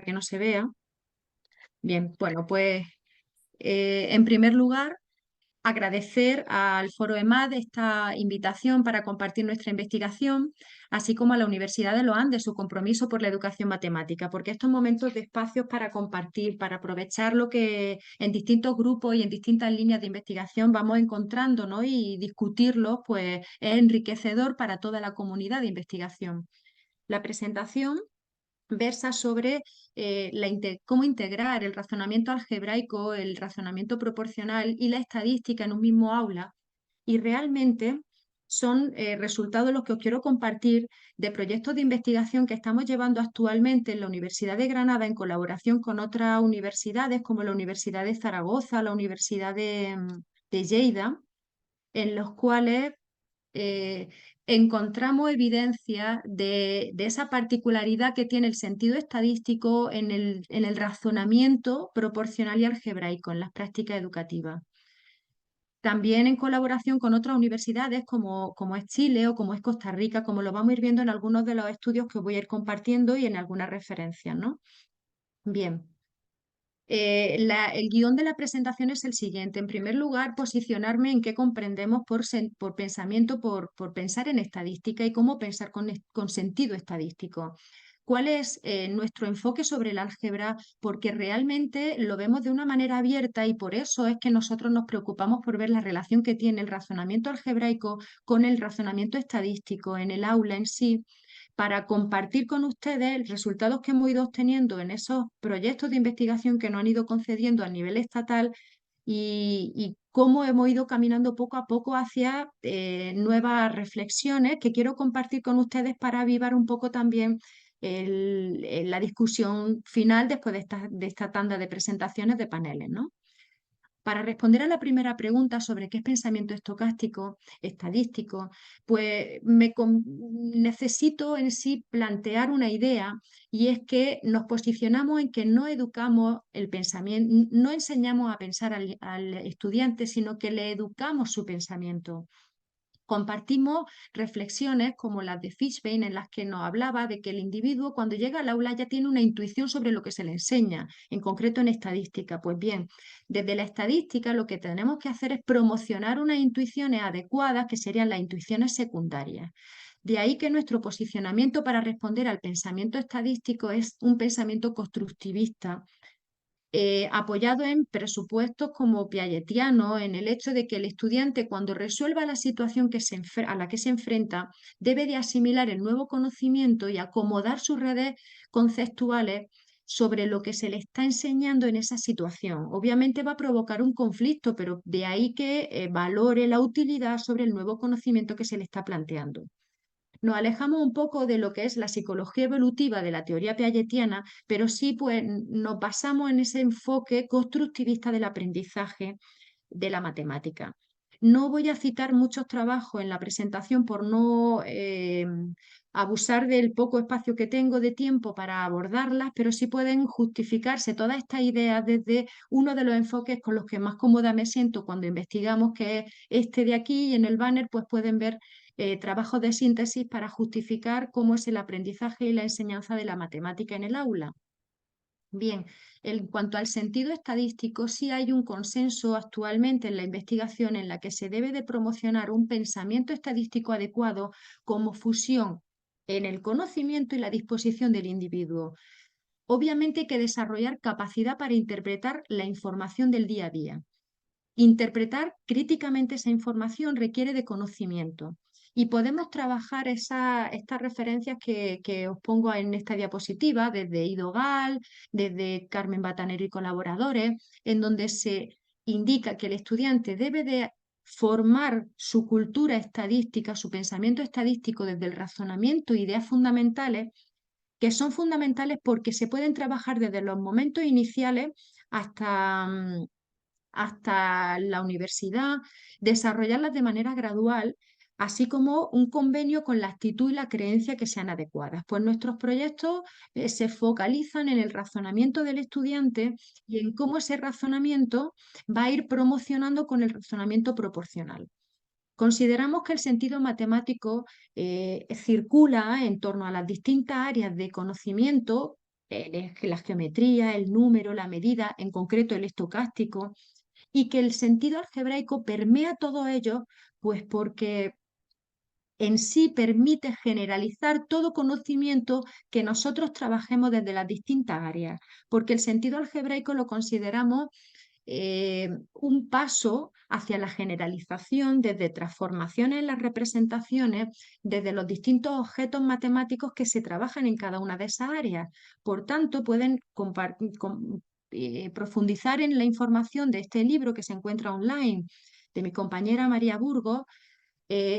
que no se vea. Bien, bueno, pues en primer lugar, agradecer al Foro EMAD esta invitación para compartir nuestra investigación, así como a la Universidad de los Andes su compromiso por la educación matemática, porque estos momentos de espacios para compartir, para aprovechar lo que en distintos grupos y en distintas líneas de investigación vamos encontrando, ¿no? Y discutirlos, pues es enriquecedor para toda la comunidad de investigación. La presentación versa sobre cómo integrar el razonamiento algebraico, el razonamiento proporcional y la estadística en un mismo aula. Y realmente son resultados los que os quiero compartir de proyectos de investigación que estamos llevando actualmente en la Universidad de Granada en colaboración con otras universidades como la Universidad de Zaragoza, la Universidad de Lleida, en los cuales eh, encontramos evidencia de esa particularidad que tiene el sentido estadístico en el razonamiento proporcional y algebraico en las prácticas educativas. También en colaboración con otras universidades como es Chile o como es Costa Rica, como lo vamos a ir viendo en algunos de los estudios que os voy a ir compartiendo y en algunas referencias, ¿no? Bien. El guión de la presentación es el siguiente. En primer lugar, posicionarme en qué comprendemos por pensamiento, por pensar en estadística y cómo pensar con sentido estadístico. ¿Cuál es nuestro enfoque sobre el álgebra? Porque realmente lo vemos de una manera abierta y por eso es que nosotros nos preocupamos por ver la relación que tiene el razonamiento algebraico con el razonamiento estadístico en el aula en sí, para compartir con ustedes resultados que hemos ido obteniendo en esos proyectos de investigación que nos han ido concediendo a nivel estatal y cómo hemos ido caminando poco a poco hacia nuevas reflexiones que quiero compartir con ustedes para avivar un poco también la discusión final después de esta tanda de presentaciones de paneles, ¿no? Para responder a la primera pregunta sobre qué es pensamiento estocástico, estadístico, pues necesito en sí plantear una idea y es que nos posicionamos en que no educamos el pensamiento, no enseñamos a pensar al estudiante, sino que le educamos su pensamiento. Compartimos reflexiones como las de Fishbein, en las que nos hablaba de que el individuo cuando llega al aula ya tiene una intuición sobre lo que se le enseña, en concreto en estadística. Pues bien, desde la estadística lo que tenemos que hacer es promocionar unas intuiciones adecuadas, que serían las intuiciones secundarias. De ahí que nuestro posicionamiento para responder al pensamiento estadístico es un pensamiento constructivista, apoyado en presupuestos como piagetianos, en el hecho de que el estudiante, cuando resuelva la situación a la que se enfrenta, debe de asimilar el nuevo conocimiento y acomodar sus redes conceptuales sobre lo que se le está enseñando en esa situación. Obviamente va a provocar un conflicto, pero de ahí que valore la utilidad sobre el nuevo conocimiento que se le está planteando. Nos alejamos un poco de lo que es la psicología evolutiva de la teoría piagetiana, pero sí pues, nos basamos en ese enfoque constructivista del aprendizaje de la matemática. No voy a citar muchos trabajos en la presentación por no abusar del poco espacio que tengo de tiempo para abordarlas, pero sí pueden justificarse todas estas ideas desde uno de los enfoques con los que más cómoda me siento cuando investigamos, que es este de aquí, y en el banner pues pueden ver trabajos de síntesis para justificar cómo es el aprendizaje y la enseñanza de la matemática en el aula. Bien, en cuanto al sentido estadístico, sí hay un consenso actualmente en la investigación en la que se debe de promocionar un pensamiento estadístico adecuado como fusión en el conocimiento y la disposición del individuo. Obviamente hay que desarrollar capacidad para interpretar la información del día a día. Interpretar críticamente esa información requiere de conocimiento y podemos trabajar estas referencias que os pongo en esta diapositiva, desde Idogal, desde Carmen Batanero y colaboradores, en donde se indica que el estudiante debe de formar su cultura estadística, su pensamiento estadístico desde el razonamiento, ideas fundamentales, que son fundamentales porque se pueden trabajar desde los momentos iniciales hasta la universidad, desarrollarlas de manera gradual, así como un convenio con la actitud y la creencia que sean adecuadas. Pues nuestros proyectos se focalizan en el razonamiento del estudiante y en cómo ese razonamiento va a ir promocionando con el razonamiento proporcional. Consideramos que el sentido matemático circula en torno a las distintas áreas de conocimiento la geometría, el número, la medida, en concreto el estocástico, y que el sentido algebraico permea todo ello, pues porque en sí permite generalizar todo conocimiento que nosotros trabajemos desde las distintas áreas, porque el sentido algebraico lo consideramos un paso hacia la generalización desde transformaciones en las representaciones, desde los distintos objetos matemáticos que se trabajan en cada una de esas áreas. Por tanto, pueden profundizar en la información de este libro que se encuentra online de mi compañera María Burgos,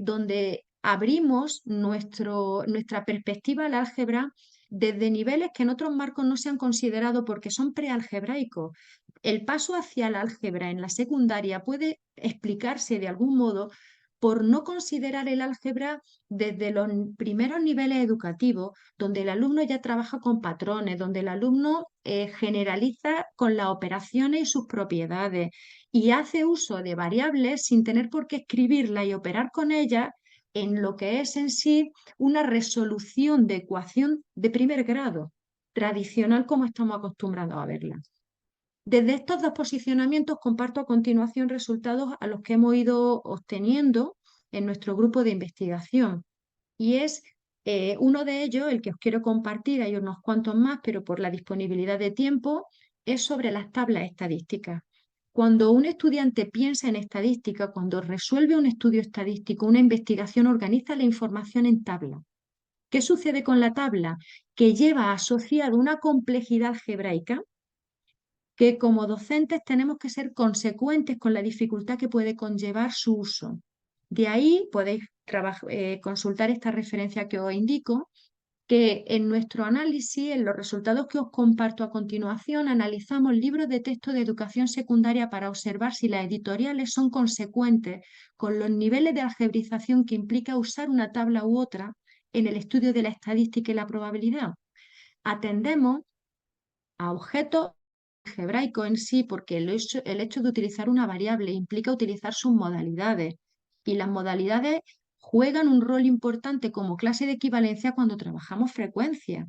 donde abrimos nuestra perspectiva al álgebra desde niveles que en otros marcos no se han considerado porque son prealgebraicos. El paso hacia el álgebra en la secundaria puede explicarse de algún modo por no considerar el álgebra desde los primeros niveles educativos, donde el alumno ya trabaja con patrones, donde el alumno generaliza con las operaciones y sus propiedades y hace uso de variables sin tener por qué escribirla y operar con ellas en lo que es en sí una resolución de ecuación de primer grado, tradicional como estamos acostumbrados a verla. Desde estos dos posicionamientos comparto a continuación resultados a los que hemos ido obteniendo en nuestro grupo de investigación. Y es uno de ellos, el que os quiero compartir, hay unos cuantos más, pero por la disponibilidad de tiempo, es sobre las tablas estadísticas. Cuando un estudiante piensa en estadística, cuando resuelve un estudio estadístico, una investigación, organiza la información en tabla. ¿Qué sucede con la tabla? Que lleva asociada una complejidad algebraica que como docentes tenemos que ser consecuentes con la dificultad que puede conllevar su uso. De ahí podéis consultar esta referencia que os indico, que en nuestro análisis, en los resultados que os comparto a continuación, analizamos libros de texto de educación secundaria para observar si las editoriales son consecuentes con los niveles de algebrización que implica usar una tabla u otra en el estudio de la estadística y la probabilidad. Atendemos a objetos algebraicos en sí, porque el hecho de utilizar una variable implica utilizar sus modalidades, y las modalidades juegan un rol importante como clase de equivalencia cuando trabajamos frecuencia.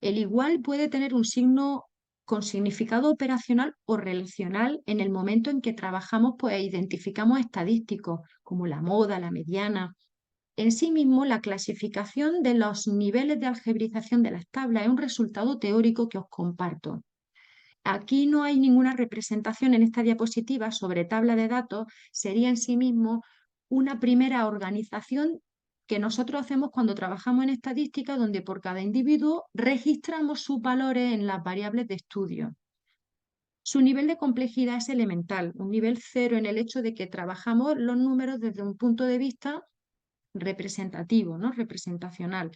El igual puede tener un signo con significado operacional o relacional en el momento en que trabajamos, pues identificamos estadísticos como la moda, la mediana. En sí mismo, la clasificación de los niveles de algebrización de las tablas es un resultado teórico que os comparto. Aquí no hay ninguna representación en esta diapositiva sobre tabla de datos, sería en sí mismo una primera organización que nosotros hacemos cuando trabajamos en estadística, donde por cada individuo registramos sus valores en las variables de estudio. Su nivel de complejidad es elemental, un nivel cero en el hecho de que trabajamos los números desde un punto de vista representativo, ¿no? Representacional.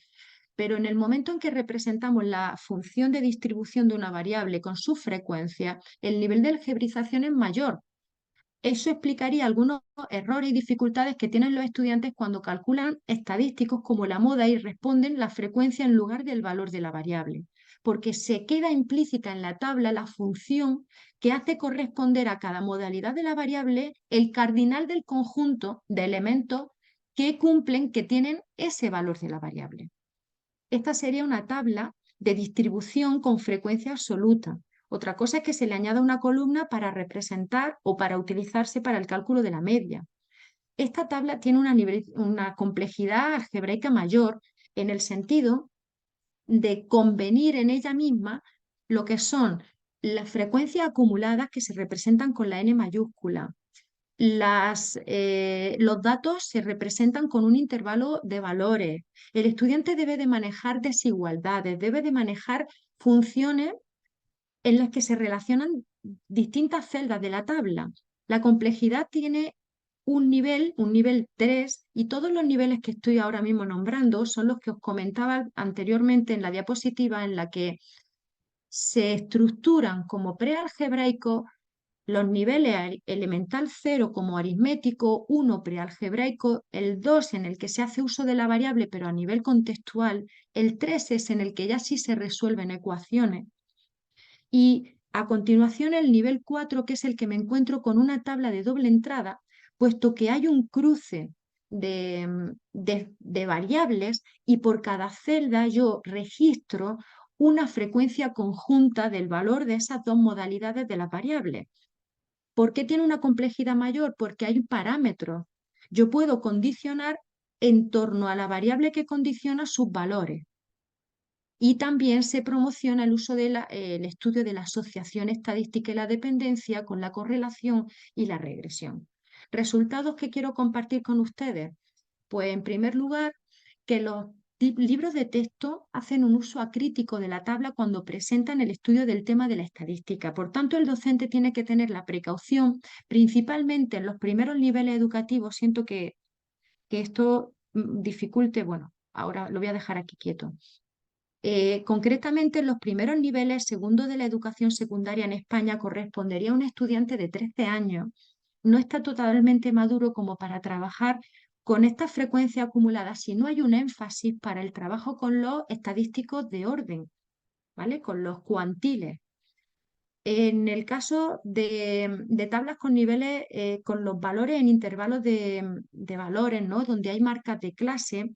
Pero en el momento en que representamos la función de distribución de una variable con su frecuencia, el nivel de algebrización es mayor. Eso explicaría algunos errores y dificultades que tienen los estudiantes cuando calculan estadísticos como la moda y responden la frecuencia en lugar del valor de la variable, porque se queda implícita en la tabla la función que hace corresponder a cada modalidad de la variable el cardinal del conjunto de elementos que cumplen, que tienen ese valor de la variable. Esta sería una tabla de distribución con frecuencia absoluta. Otra cosa es que se le añada una columna para representar o para utilizarse para el cálculo de la media. Esta tabla tiene una complejidad algebraica mayor en el sentido de convenir en ella misma lo que son las frecuencias acumuladas que se representan con la n mayúscula. Los datos se representan con un intervalo de valores. El estudiante debe de manejar desigualdades, debe de manejar funciones en las que se relacionan distintas celdas de la tabla. La complejidad tiene un nivel 3, y todos los niveles que estoy ahora mismo nombrando son los que os comentaba anteriormente en la diapositiva, en la que se estructuran como prealgebraico los niveles elemental 0 como aritmético, 1 prealgebraico, el 2 en el que se hace uso de la variable pero a nivel contextual, el 3 es en el que ya sí se resuelven ecuaciones, y a continuación el nivel 4, que es el que me encuentro con una tabla de doble entrada, puesto que hay un cruce de variables y por cada celda yo registro una frecuencia conjunta del valor de esas dos modalidades de las variables. ¿Por qué tiene una complejidad mayor? Porque hay parámetros. Yo puedo condicionar en torno a la variable que condiciona sus valores. Y también se promociona el uso del estudio de la asociación estadística y la dependencia con la correlación y la regresión. ¿Resultados que quiero compartir con ustedes? Pues en primer lugar, que los libros de texto hacen un uso acrítico de la tabla cuando presentan el estudio del tema de la estadística. Por tanto, el docente tiene que tener la precaución, principalmente en los primeros niveles educativos. Siento que esto dificulte, bueno, ahora lo voy a dejar aquí quieto. Concretamente, en los primeros niveles, segundo de la educación secundaria en España, correspondería a un estudiante de 13 años. No está totalmente maduro como para trabajar con esta frecuencia acumulada si no hay un énfasis para el trabajo con los estadísticos de orden, ¿vale? Con los cuantiles. En el caso de tablas con niveles, con los valores en intervalos de valores, ¿no? Donde hay marcas de clase,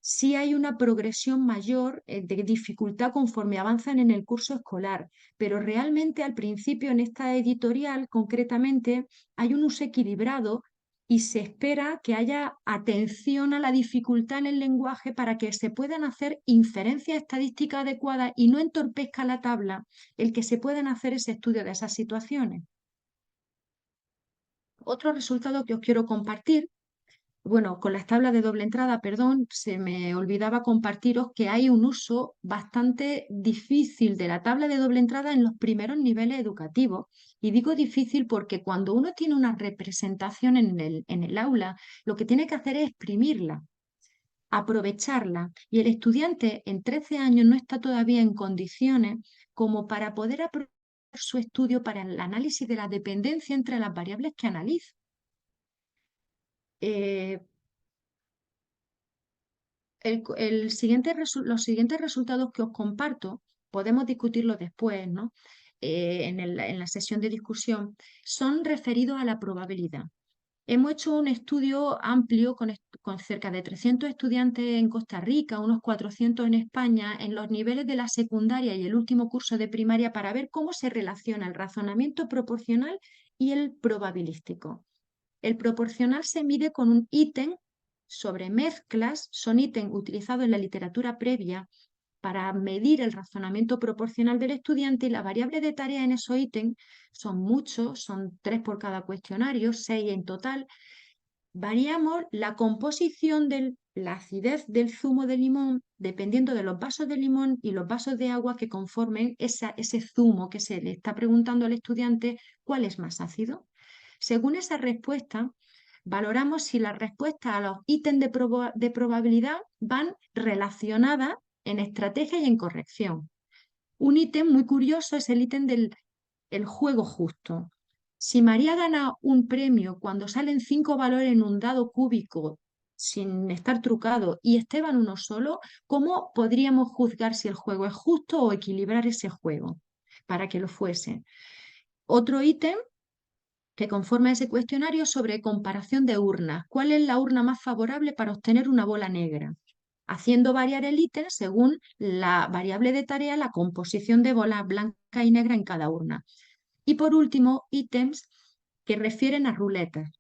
sí hay una progresión mayor de dificultad conforme avanzan en el curso escolar, pero realmente al principio en esta editorial concretamente hay un uso equilibrado y se espera que haya atención a la dificultad en el lenguaje para que se puedan hacer inferencias estadísticas adecuadas y no entorpezca la tabla el que se puedan hacer ese estudio de esas situaciones. Otro resultado que os quiero compartir, bueno, con las tablas de doble entrada, perdón, se me olvidaba compartiros que hay un uso bastante difícil de la tabla de doble entrada en los primeros niveles educativos. Y digo difícil porque cuando uno tiene una representación en el aula, lo que tiene que hacer es exprimirla, aprovecharla. Y el estudiante en 13 años no está todavía en condiciones como para poder aprovechar su estudio para el análisis de la dependencia entre las variables que analiza. Eh, los siguientes resultados que os comparto, podemos discutirlos después, ¿no? En la sesión de discusión, son referidos a la probabilidad. Hemos hecho un estudio amplio con cerca de 300 estudiantes en Costa Rica, unos 400 en España, en los niveles de la secundaria y el último curso de primaria para ver cómo se relaciona el razonamiento proporcional y el probabilístico. El proporcional se mide con un ítem sobre mezclas, son ítems utilizados en la literatura previa para medir el razonamiento proporcional del estudiante y la variable de tarea en esos ítems son muchos, son 3 por cada cuestionario, 6 en total. Variamos la composición de la acidez del zumo de limón dependiendo de los vasos de limón y los vasos de agua que conformen ese zumo que se le está preguntando al estudiante cuál es más ácido. Según esa respuesta, valoramos si las respuestas a los ítems de probabilidad van relacionadas en estrategia y en corrección. Un ítem muy curioso es el ítem del juego justo. Si María gana un premio cuando salen 5 valores en un dado cúbico sin estar trucado y Esteban uno solo, ¿cómo podríamos juzgar si el juego es justo o equilibrar ese juego para que lo fuese? Otro ítem que conforma ese cuestionario sobre comparación de urnas. ¿Cuál es la urna más favorable para obtener una bola negra? Haciendo variar el ítem según la variable de tarea, la composición de bolas blanca y negra en cada urna. Y por último, ítems que refieren a ruletas.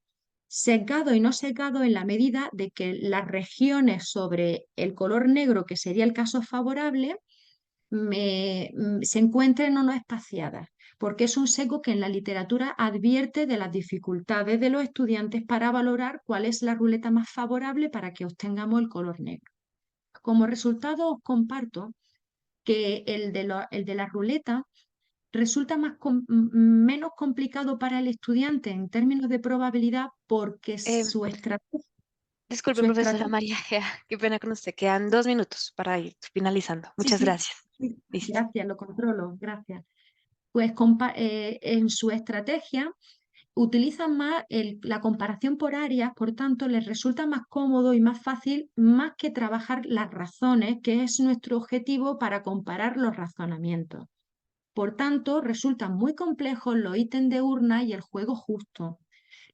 Sesgado y no sesgado en la medida de que las regiones sobre el color negro, que sería el caso favorable, se encuentren o no espaciadas, porque es un sesgo que en la literatura advierte de las dificultades de los estudiantes para valorar cuál es la ruleta más favorable para que obtengamos el color negro. Como resultado, os comparto que el de la ruleta resulta menos complicado para el estudiante en términos de probabilidad porque Eh, su estrategia, Disculpe, su profesora estrategia, María Gea, qué pena con usted. Quedan 2 minutos para ir finalizando. sí, Muchas sí, gracias. sí, Listo. gracias, lo controlo, gracias. Pues en su estrategia utilizan más la comparación por áreas, por tanto, les resulta más cómodo y más fácil, más que trabajar las razones, que es nuestro objetivo para comparar los razonamientos. Por tanto, resultan muy complejos los ítems de urna y el juego justo.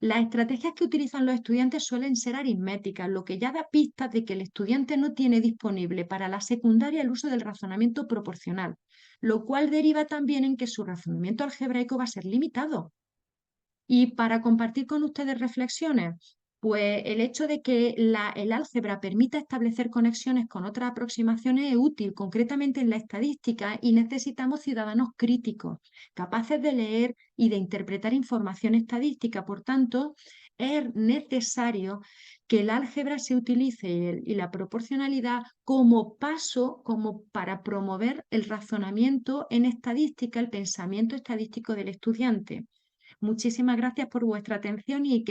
Las estrategias que utilizan los estudiantes suelen ser aritméticas, lo que ya da pistas de que el estudiante no tiene disponible para la secundaria el uso del razonamiento proporcional, lo cual deriva también en que su razonamiento algebraico va a ser limitado. Y para compartir con ustedes reflexiones, pues el hecho de que el álgebra permita establecer conexiones con otras aproximaciones es útil, concretamente en la estadística, y necesitamos ciudadanos críticos, capaces de leer y de interpretar información estadística. Por tanto, es necesario que el álgebra se utilice y la proporcionalidad como paso, como para promover el razonamiento en estadística, el pensamiento estadístico del estudiante. Muchísimas gracias por vuestra atención y que